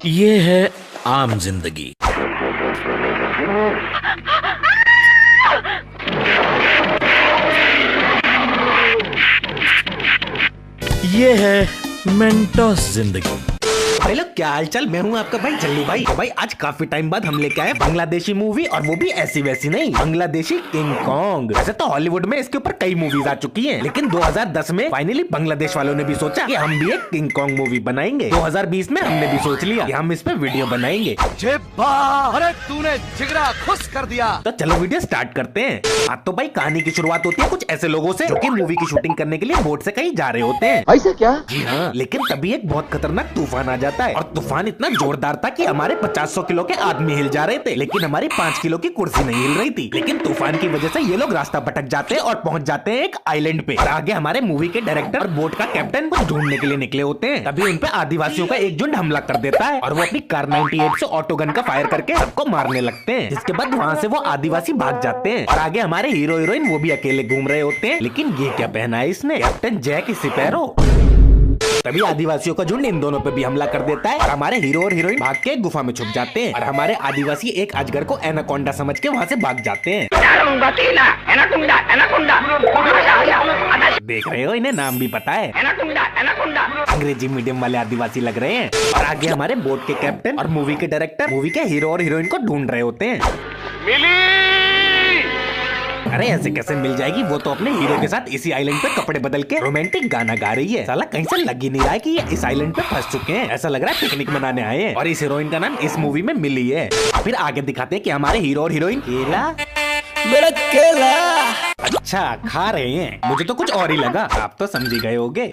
ये है आम जिंदगी। ये है मेंटोस जिंदगी। भाई लोग क्या हालचाल। मैं हूँ आपका भाई जल्लू भाई। तो भाई आज काफी टाइम बाद हम लेके आए बांग्लादेशी मूवी, और वो भी ऐसी वैसी नहीं, बांग्लादेशी किंग कॉन्ग। वैसे तो हॉलीवुड में इसके ऊपर कई मूवीज आ चुकी हैं, लेकिन 2010 में फाइनली बांग्लादेश वालों ने भी सोचा कि हम भी एक किंग कॉन्ग मूवी बनाएंगे। 2020 में हमने भी सोच लिया कि हम इस पे वीडियो बनाएंगे। अरे तूने जिगरा खुश कर दिया। तो चलो वीडियो स्टार्ट करते हैं। आज तो भाई कहानी की शुरुआत होती है कुछ ऐसे लोगों से जो कि मूवी की शूटिंग करने के लिए बोट से कहीं जा रहे होते हैं। ऐसा क्या? जी हाँ, लेकिन तभी एक बहुत खतरनाक तूफान आ जाता है, और तूफान इतना जोरदार था कि हमारे 50-100 किलो के आदमी हिल जा रहे थे, लेकिन हमारी 5 किलो की कुर्सी नहीं हिल रही थी। लेकिन तूफान की वजह से ये लोग रास्ता भटक जाते हैं और पहुंच जाते हैं एक आइलैंड पे। और आगे हमारे मूवी के डायरेक्टर और बोट का कैप्टन कुछ ढूंढने के लिए निकले होते हैं। तभी उन पे आदिवासियों का एक झुंड हमला कर देता है, और वो अपनी कार 98 से ऑटो गन का फायर करके सबको मारने लगते हैं। जिसके बाद वहाँ से वो आदिवासी भाग जाते हैं, और आगे हमारे हीरो हीरोइन वो भी अकेले घूम रहे होते हैं। लेकिन ये क्या पहना है इसने, कैप्टन जैक स्पैरो। तभी आदिवासियों का झुंड इन दोनों पे भी हमला कर देता है, और हमारे हीरो और हीरोइन भाग के गुफा में छुप जाते हैं। और हमारे आदिवासी एक अजगर को एनाकोंडा समझ के वहाँ से भाग जाते हैं। देख रहे हो, इन्हें नाम भी पता है। अंग्रेजी मीडियम वाले आदिवासी लग रहे हैं। और आगे हमारे बोट के कैप्टन और मूवी के डायरेक्टर मूवी के हीरो और हीरोइन को ढूंढ रहे होते हैं। अरे ऐसे कैसे मिल जाएगी, वो तो अपने हीरो के साथ इसी आइलैंड पे कपड़े बदल के रोमांटिक गाना गा रही है। साला कहीं से लग ही नहीं रहा है कि ये इस आइलैंड पे फंस चुके हैं। ऐसा लग रहा है पिकनिक मनाने आए हैं। और इस हीरोइन का नाम इस मूवी में मिली है। फिर आगे दिखाते हैं कि हमारे हीरो और हीरोइन केला मेरा केला। अच्छा खा रहे हैं, मुझे तो कुछ और ही लगा। आप तो समझ गए होगे।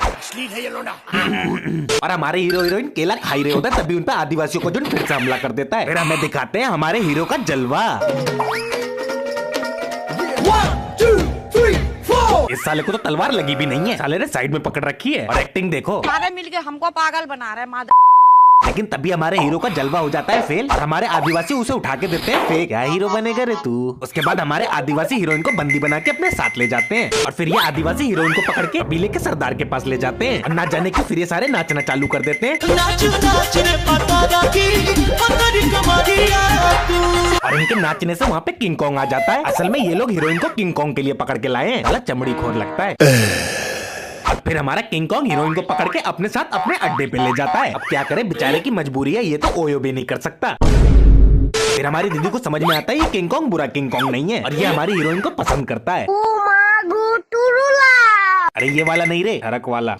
और हमारे हीरो हीरोइन केला खा ही रहे होते हैं, तभी उन पे आदिवासियों को जो फिर से हमला कर देता है। फिर हमें दिखाते हैं हमारे हीरो का जलवा। इस साले को तो तलवार लगी भी नहीं है, साले ने साइड में पकड़ रखी है। और एक्टिंग देखो, सारे मिलके हमको पागल बना रहे हैं। लेकिन तभी हमारे हीरो का जलवा हो जाता है फेल, और हमारे आदिवासी उसे उठा के देते हैं फेक। क्या हीरो बनेगा रे तू। उसके बाद हमारे आदिवासी हीरोइन को बंदी बना के अपने साथ ले जाते हैं, और फिर ये आदिवासी हीरोइन को पकड़ के कबीले के सरदार के पास ले जाते हैं। और ना जाने के फिर ये सारे नाचना चालू कर देते हैं। और इनके नाचने से वहाँ पे किंग कॉन्ग आ जाता है। असल में ये लोग हीरोइन को किंग कॉन्ग के लिए पकड़ के लाए हैं। साला चमड़ी खोर लगता है। और फिर हमारा किंग कॉन्ग हीरोइन को पकड़ के अपने साथ अपने अड्डे पे ले जाता है। अब क्या करे, बेचारे की मजबूरी है, ये तो ओयो भी नहीं कर सकता। फिर हमारी दीदी को समझ में आता है ये किंग कॉन्ग बुरा किंग कॉन्ग नहीं है, और ये हमारी हीरोइन को पसंद करता है। अरे ये वाला नहीं रे, हरक वाला।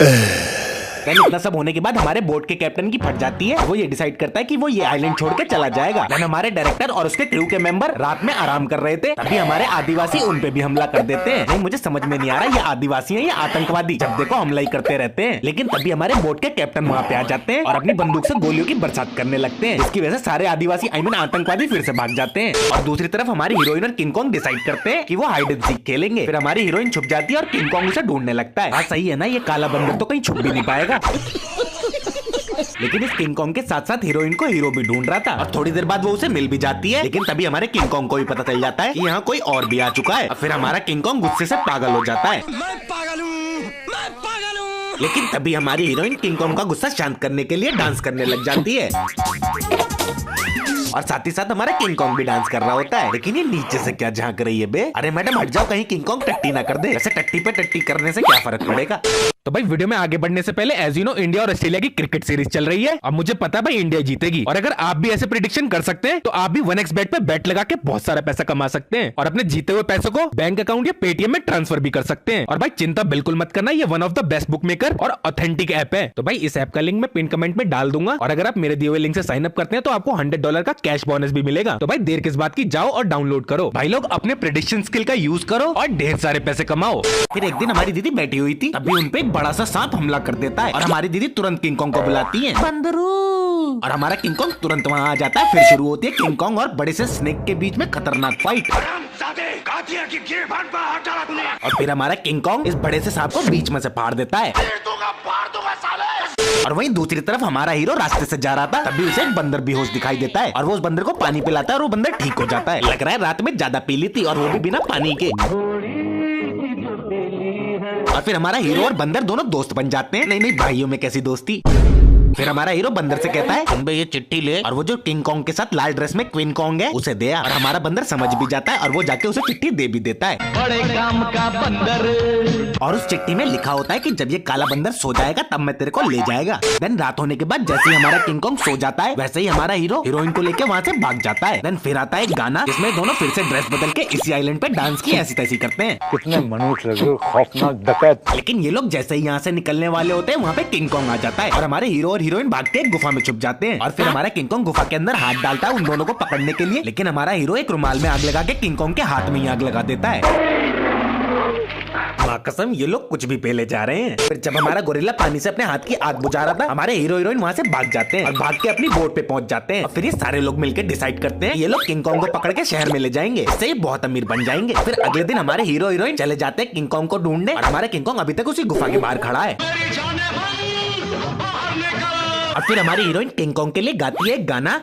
इतना सब होने के बाद हमारे बोट के कैप्टन की फट जाती है। वो ये डिसाइड करता है कि वो ये आइलैंड छोड़ के चला जाएगा। हमारे डायरेक्टर और उसके क्रू के मेंबर रात में आराम कर रहे थे, तभी हमारे आदिवासी उन पे भी हमला कर देते हैं। नहीं मुझे समझ में नहीं आ रहा ये आदिवासी है या आतंकवादी, जब देखो हमला ही करते रहते हैं। लेकिन तभी हमारे बोट के कैप्टन वहाँ पे आ जाते हैं और अपनी बंदूक से गोलियों की बरसात करने लगते हैं, जिसकी वजह से सारे आदिवासी आतंकवादी फिर से भाग जाते हैं। और दूसरी तरफ हमारी हीरोइन और किंग कॉन्ग डिसाइड करते हैं कि वो हाइड एंड सीक खेलेंगे। फिर हमारी हीरोइन छुप जाती है और किंग कॉन्ग उसे ढूंढने लगता है। सही है ना, ये काला बंदर तो कहीं छुप भी नहीं पाएगा। लेकिन इस किंग कॉन्ग के साथ साथ हीरोइन को हीरो भी ढूंढ रहा था, और थोड़ी देर बाद वो उसे मिल भी जाती है। लेकिन तभी हमारे किंग कॉन्ग को भी पता चल जाता है कि यहाँ कोई और भी आ चुका है। और फिर हमारा किंग कॉन्ग गुस्से से पागल हो जाता है। मैं पागल हूँ। लेकिन तभी हमारी हीरोइन किंग कॉन्ग का गुस्सा शांत करने के लिए डांस करने लग जाती है, और साथ ही साथ हमारा किंग कॉन्ग भी डांस कर रहा होता है। लेकिन ये नीचे से क्या झांक रही है बे। अरे मैडम हट जाओ, कहीं किंग कॉन्ग टट्टी ना कर दे। वैसे टट्टी पे टट्टी करने से क्या फर्क पड़ेगा। तो भाई वीडियो में आगे बढ़ने से पहले एज यू नो इंडिया और ऑस्ट्रेलिया की क्रिकेट सीरीज चल रही है। अब मुझे पता है भाई इंडिया जीतेगी, और अगर आप भी ऐसे प्रिडिक्शन कर सकते हैं तो आप भी 1xBet पे बेट लगा के बहुत सारा पैसा कमा सकते हैं, और अपने जीते हुए पैसों को बैंक अकाउंट या पेटीएम में ट्रांसफर भी कर सकते हैं। और भाई चिंता बिल्कुल मत करना, ये one of the best book maker और ऑथेंटिक ऐप है। तो भाई इस ऐप का लिंक मैं पिन कमेंट में डाल दूंगा, और अगर आप मेरे दिए हुए लिंक से साइन अप करते हैं तो आपको $100 का कैश बोनस भी मिलेगा। तो भाई देर किस बात की, जाओ और डाउनलोड करो। भाई लोग अपने प्रेडिक्शन स्किल का यूज करो और ढेर सारे पैसे कमाओ। फिर एक दिन हमारी दीदी बैठी हुई थी, तभी उनपे एक बड़ा सा सांप हमला कर देता है, और हमारी दीदी तुरंत किंग कॉन्ग को बुलाती है, बंदरू। और हमारा किंग कॉन्ग तुरंत वहाँ आ जाता है। फिर शुरू होती है किंग कॉन्ग और बड़े से स्नेक के बीच में खतरनाक फाइट। और फिर हमारा किंग कॉन्ग इस बड़े से सांप को बीच में से फाड़ देता है। और वहीं दूसरी तरफ हमारा हीरो रास्ते से जा रहा था, तभी उसे एक बंदर बेहोश दिखाई देता है, और वो उस बंदर को पानी पिलाता है, और वो बंदर ठीक हो जाता है। लग रहा है रात में ज्यादा पी ली थी, और वो भी बिना पानी के। और फिर हमारा हीरो और बंदर दोनों दोस्त बन जाते हैं। नहीं नहीं भाइयों में कैसी दोस्ती। फिर हमारा हीरो बंदर से कहता है तुम ये चिट्ठी ले और वो जो किंग कॉन्ग के साथ लाल ड्रेस में क्वीन कॉन्ग है उसे दे। और हमारा बंदर समझ भी जाता है और वो जाके उसे चिट्ठी दे भी देता है। बड़े काम का बंदर। और उस चिट्ठी में लिखा होता है कि जब ये काला बंदर सो जाएगा तब मैं तेरे को ले जाएगा। देन रात होने के बाद जैसे ही हमारा किंग कॉन्ग सो जाता है वैसे ही हमारा हीरो हीरोइन को लेके वहाँ से भाग जाता है। देन फिर आता है एक गाना जिसमें दोनों फिर से ड्रेस बदल के इसी आइलैंड पे डांस की ऐसी तैसी करते हैं। कितने मनुष्य लगे खौफनाक डकैत। लेकिन ये लोग जैसे ही यहाँ से निकलने वाले होते हैं वहाँ पे किंग कॉन्ग आ जाता है और हमारे हीरो और हीरोइन भागते एक गुफा में छुप जाते हैं। और फिर हमारा किंग कॉन्ग गुफा के अंदर हाथ डालता है उन दोनों को पकड़ने के लिए, लेकिन हमारा हीरो एक रुमाल में आग लगा के किंग कॉन्ग के हाथ में ही आग लगा देता है। माँ कसम ये लोग कुछ भी पहले जा रहे हैं। फिर जब हमारा गोरिल्ला पानी से अपने हाथ की आग बुझा रहा था हमारे हीरो हीरोइन वहाँ से भाग जाते हैं और भाग के अपनी बोट पे पहुंच जाते हैं। और फिर ये सारे लोग मिलकर डिसाइड करते हैं ये लोग किंग कॉन्ग को पकड़ के शहर में ले जाएंगे, इससे ये बहुत अमीर बन जाएंगे। फिर अगले दिन हमारे हीरो हीरोइन चले जाते हैं किंग कॉन्ग को ढूंढने और हमारा किंग कॉन्ग अभी तक उसी गुफा के बाहर खड़ा है। और फिर हमारी हीरोइन किंग कॉन्ग के लिए गाती है एक गाना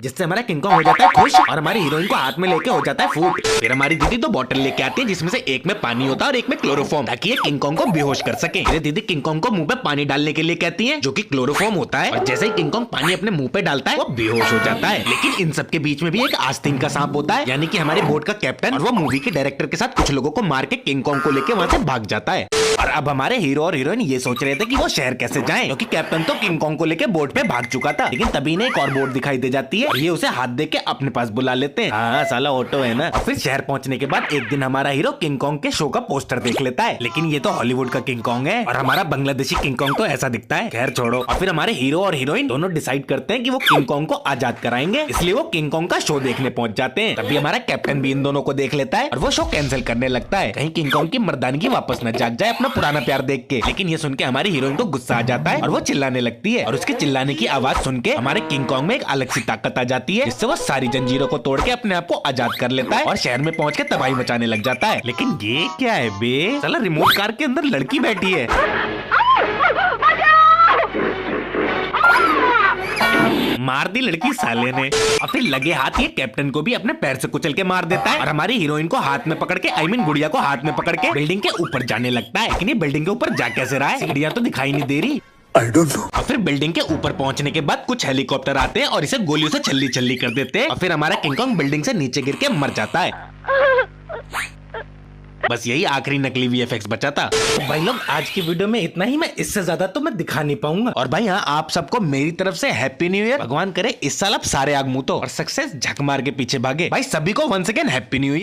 जिससे हमारा किंग कॉन्ग हो जाता है खुश और हमारी हीरोइन को हाथ में लेके हो जाता है फूट। फिर हमारी दीदी दो बोतल लेके आती है जिसमें से एक में पानी होता है और एक में क्लोरोफॉर्म, ताकि ये किंग कॉन्ग को बेहोश कर सके। मेरी दीदी किंग कॉन्ग को मुंह पे पानी डालने के लिए कहती है जो कि क्लोरोफॉर्म होता है और जैसे ही किंग कॉन्ग पानी अपने मुंह पे डालता है वो बेहोश हो जाता है। लेकिन इन सब के बीच में भी एक आस्तीन का सांप होता है, यानी कि हमारे बोट का कैप्टन, और वो मूवी के डायरेक्टर के साथ कुछ लोगों को मार के किंग कॉन्ग को लेके वहाँ से भाग जाता है। और अब हमारे हीरो और हीरोइन ये सोच रहे थे कि वो शहर कैसे जाएं, क्योंकि कैप्टन तो किंग कॉन्ग को लेके बोट पे भाग चुका था। लेकिन तभी ने एक और बोट दिखाई दे जाती है और ये उसे हाथ दे के अपने पास बुला लेते हैं। हाँ साला ऑटो है ना। और फिर शहर पहुंचने के बाद एक दिन हमारा हीरो किंग कॉन्ग के शो का पोस्टर देख लेता है, लेकिन ये तो हॉलीवुड का किंग कॉन्ग है और हमारा बांग्लादेशी किंग कॉन्ग तो ऐसा दिखता है। खैर छोड़ो। और फिर हमारे हीरो और हीरोइन दोनों डिसाइड करते हैं कि वो किंग कॉन्ग को आजाद कराएंगे, इसलिए वो किंग कॉन्ग का शो देखने पहुंच जाते हैं। तभी हमारा कैप्टन भी इन दोनों को देख लेता है और वो शो कैंसिल करने लगता है, कहीं किंग कॉन्ग की मर्दानगी वापस न जाग जाए अपना पुराना प्यार देख के। लेकिन ये सुन के हमारी हीरोइन को गुस्सा आ जाता है और वो चिल्लाने लगती है और उसके चिल्लाने की आवाज सुन के हमारे किंग कॉन्ग में एक अलग सी ताकत आ जाती है, जिससे वो सारी जंजीरों को तोड़ के अपने आप को आजाद कर लेता है और शहर में पहुंच के तबाही मचाने लग जाता है। लेकिन ये क्या है बे, साला रिमोट कार के अंदर लड़की बैठी है। मार दी लड़की साले ने। और फिर लगे हाथ ये कैप्टन को भी अपने पैर से कुचल के मार देता है और हमारी हीरोइन को हाथ में पकड़ के गुड़िया को हाथ में पकड़ के बिल्डिंग के ऊपर जाने लगता है। लेकिन ये बिल्डिंग के ऊपर जा कैसे रहा है, सीढ़ियां तो दिखाई नहीं दे रही। I don't know. और फिर बिल्डिंग के ऊपर पहुंचने के बाद कुछ हेलीकॉप्टर आते हैं और इसे गोलियों से छल्ली छल्ली कर देते हैं और फिर हमारा किंग कॉन्ग बिल्डिंग से नीचे गिर के मर जाता है। बस यही आखिरी नकली वीएफएक्स बचा था। तो भाई लोग आज की वीडियो में इतना ही, मैं इससे ज्यादा तो मैं दिखा नहीं पाऊंगा। और भाई हाँ, आप सबको मेरी तरफ से हैप्पी न्यू ईयर। भगवान करे इस साल आप सारे आग मुंह तो और सक्सेस झक मार के पीछे भागे। भाई सभी को once again happy new year.